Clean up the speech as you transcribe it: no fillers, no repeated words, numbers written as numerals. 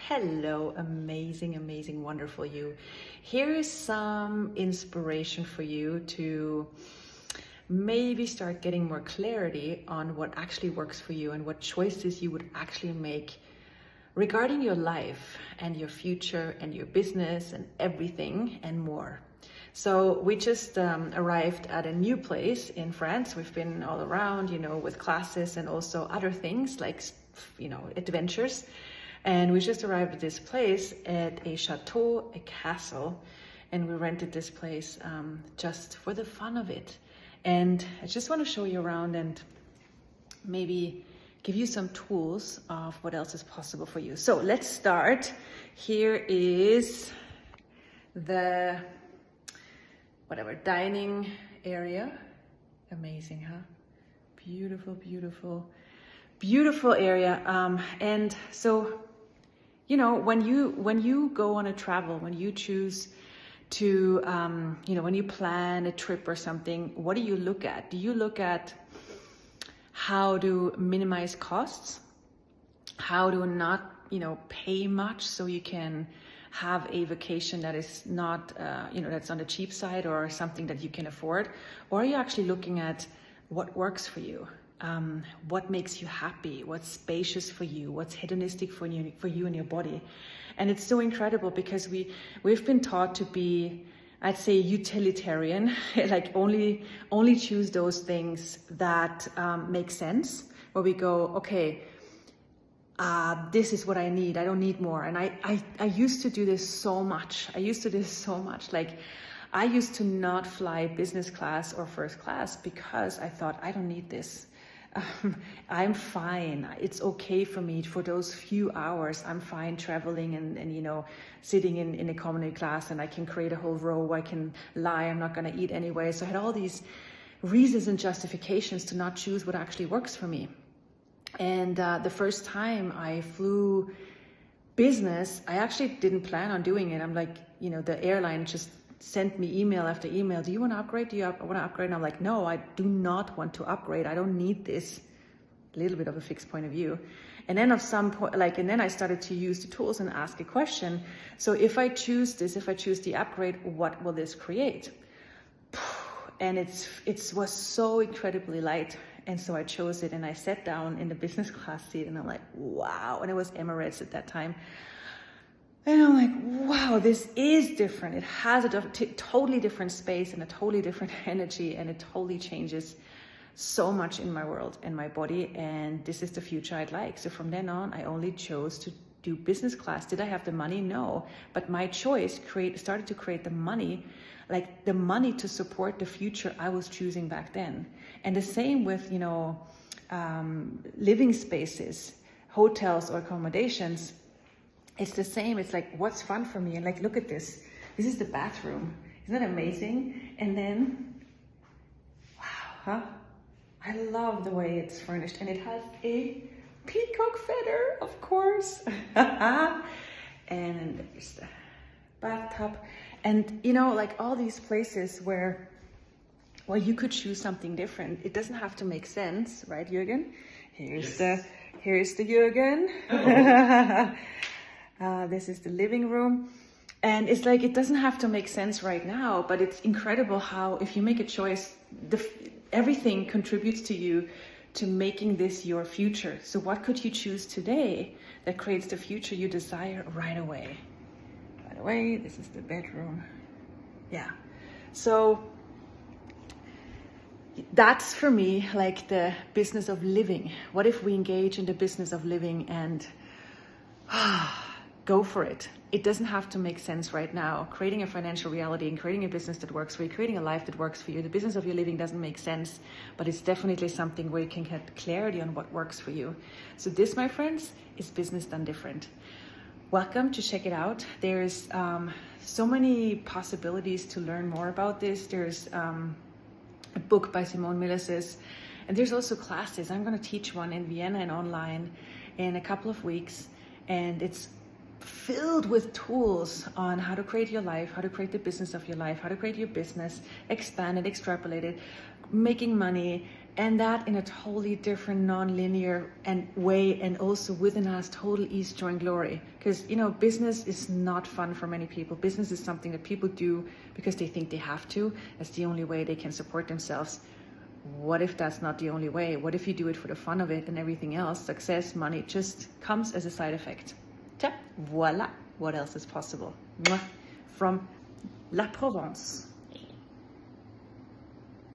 Hello, amazing, amazing, wonderful you. Here is some inspiration for you to maybe start getting more clarity on what actually works for you and what choices you would actually make regarding your life and your future and your business and everything and more. So we just arrived at a new place in France. We've been all around, with classes and also other things like, adventures. And we just arrived at this place at a chateau, a castle, and we rented this place just for the fun of it. And I just want to show you around and maybe give you some tools of what else is possible for you. So let's start. Here is the dining area. Amazing, huh? Beautiful, beautiful, beautiful area. And so, when you go on a travel, when you choose to, when you plan a trip or something, what do you look at? Do you look at how to minimize costs, how to not, pay much so you can have a vacation that is not, that's on the cheap side or something that you can afford? Or are you actually looking at what works for you? What makes you happy? What's spacious for you? What's hedonistic for you and your body? And it's so incredible because we've been taught to be, I'd say, utilitarian, like only choose those things that make sense, where we go, okay, this is what I need. I don't need more. And I used to do this so much. Like, I used to not fly business class or first class because I thought, I don't need this. I'm fine. It's okay for me for those few hours. I'm fine traveling and sitting in economy class, and I can create a whole row. I can lie. I'm not going to eat anyway. So I had all these reasons and justifications to not choose what actually works for me. And the first time I flew business, I actually didn't plan on doing it. I'm like, the airline just sent me email after email. Do you want to upgrade? Do you want to upgrade? And I'm like, no, I do not want to upgrade. I don't need this. A little bit of a fixed point of view. And then and then I started to use the tools and ask a question. So if I choose the upgrade, what will this create? And it was so incredibly light. And so I chose it, and I sat down in the business class seat, and I'm like, wow. And it was Emirates at that time. And I'm like, wow, this is different. It has a totally different space and a totally different energy, and it totally changes so much in my world and my body. And this is the future I'd like. So from then on, I only chose to do business class. Did I have the money? No. But my choice started to create the money, like the money to support the future I was choosing back then. And the same with, living spaces, hotels or accommodations. It's the same. It's like, what's fun for me? And like, look at this. This is the bathroom. Isn't that amazing? And then, wow, huh? I love the way it's furnished. And it has a peacock feather, of course. And there's the bathtub. And, like all these places where you could choose something different. It doesn't have to make sense, right, Jürgen? Here's the Jürgen. This is the living room. And it's like, it doesn't have to make sense right now, but it's incredible how if you make a choice, everything contributes to you to making this your future. So what could you choose today that creates the future you desire right away? By the way, this is the bedroom. Yeah. So that's for me like the business of living. What if we engage in the business of living and go for it? It doesn't have to make sense right now. Creating a financial reality and creating a business that works for you, creating a life that works for you. The business of your living doesn't make sense, but it's definitely something where you can get clarity on what works for you. So this, my friends, is business done different. Welcome to check it out. There's so many possibilities to learn more about this. There's a book by Simone Milasas, and there's also classes. I'm going to teach one in Vienna and online in a couple of weeks, and it's filled with tools on how to create your life, how to create the business of your life, how to create your business, expand it, extrapolate it, making money, And that in a totally different, non-linear way, and also within us, total ease, joy, and glory. Because, you know, business is not fun for many people. Business is something that people do because they think they have to. It's the only way they can support themselves. What if that's not the only way? What if you do it for the fun of it, and everything else, success, money, just comes as a side effect? Voila, what else is possible? From La Provence.